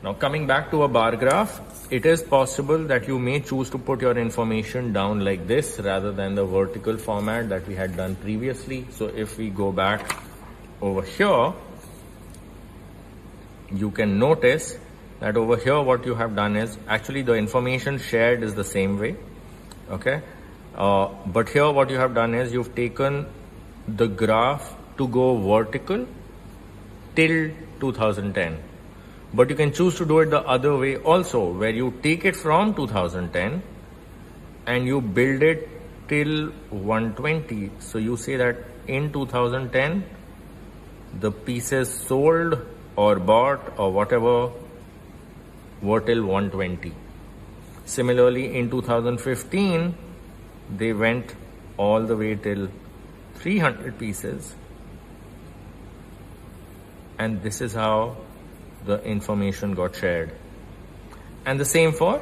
Now coming back to a bar graph, it is possible that you may choose to put your information down like this rather than the vertical format that we had done previously. So if we go back over here, you can notice that over here what you have done is actually the information shared is the same way, okay? But here what you have done is you've taken the graph to go vertical till 2010. But you can choose to do it the other way also, where you take it from 2010 and you build it till 120. So you say that in 2010, the pieces sold or bought or whatever were till 120. Similarly, in 2015, they went all the way till 300 pieces. And this is how the information got shared. And the same for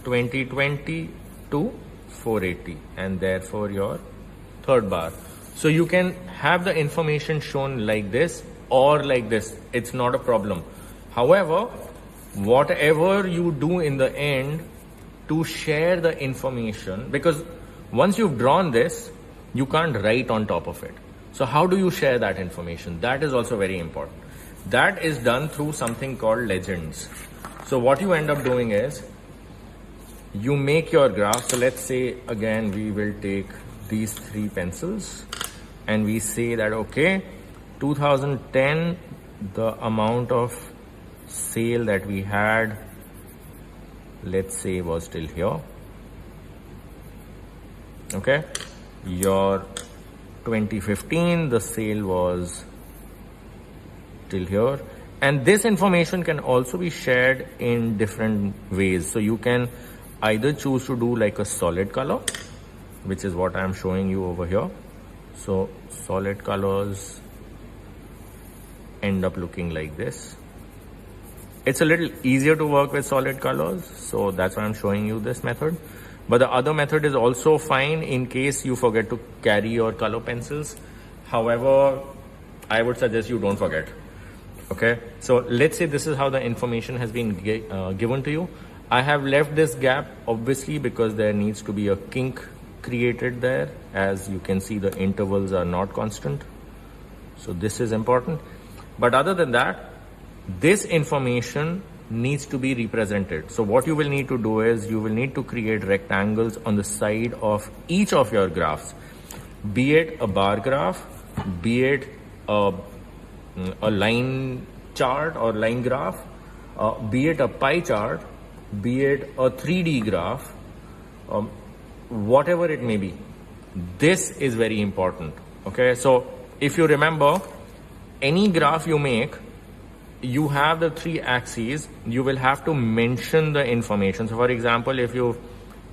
2020 to 480, and therefore your third bar. So you can have the information shown like this or like this. It's not a problem. However, whatever you do in the end to share the information, because once you've drawn this, you can't write on top of it. So how do you share that information? That is also very important. That is done through something called legends. So what you end up doing is you make your graph. So let's say again we will take these 3 pencils and we say that okay, 2010, the amount of sale that we had, let's say, was till here. Okay, your 2015, the sale was till here. And this information can also be shared in different ways. So you can either choose to do like a solid color, which is what I'm showing you over here. So solid colors end up looking like this. It's a little easier to work with solid colors, so that's why I'm showing you this method. But the other method is also fine in case you forget to carry your color pencils. However, I would suggest you don't forget. Okay, so let's say this is how the information has been given to you. I have left this gap obviously because there needs to be a kink created there. As you can see, the intervals are not constant. So this is important. But other than that, this information needs to be represented. So what you will need to do is you will need to create rectangles on the side of each of your graphs, be it a bar graph, be it a line chart or line graph, be it a pie chart, be it a 3D graph, whatever it may be. This is very important. Okay, so if you remember, any graph you make, you have the 3 axes, you will have to mention the information. So for example, if you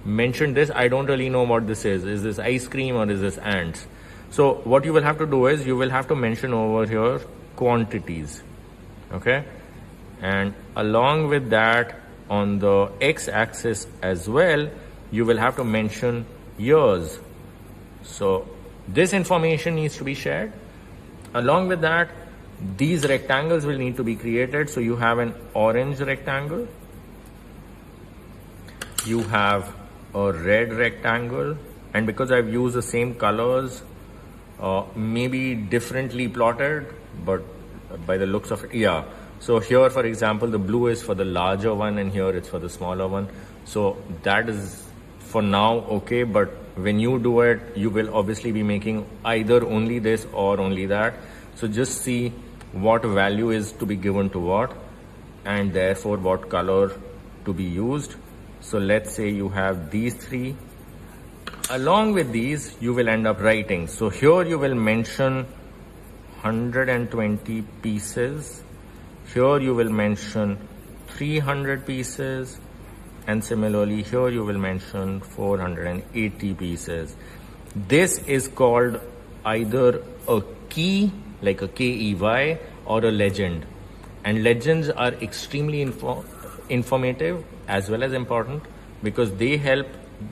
mention this, I don't really know what this is. Is this ice cream or is this ants? So what you will have to do is you will have to mention over here quantities. Okay, and along with that, on the x-axis as well, you will have to mention years. So this information needs to be shared. Along with that, these rectangles will need to be created. So you have an orange rectangle, you have a red rectangle, and because I've used the same colors, maybe differently plotted, but by the looks of it, yeah. So here, for example, the blue is for the larger one and here it's for the smaller one. So that is for now okay, but when you do it, you will obviously be making either only this or only that. So just see what value is to be given to what, and therefore what color to be used. So let's say you have these 3. Along with these, you will end up writing. So here you will mention 120 pieces. Here you will mention 300 pieces. And similarly, here you will mention 480 pieces. This is called either a key, like a KEY, or a legend. And legends are extremely informative as well as important, because they help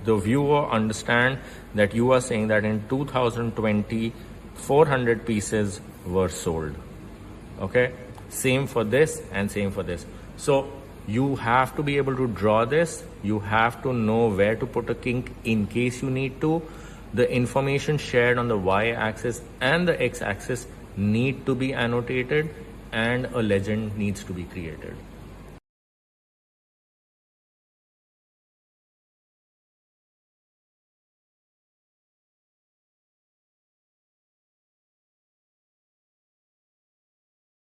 the viewer understand that you are saying that in 2020, 400 pieces were sold. Okay, same for this and same for this. So You have to be able to draw this. You have to know where to put a kink in case you need to. The information shared on the y-axis and the x-axis need to be annotated, and a legend needs to be created.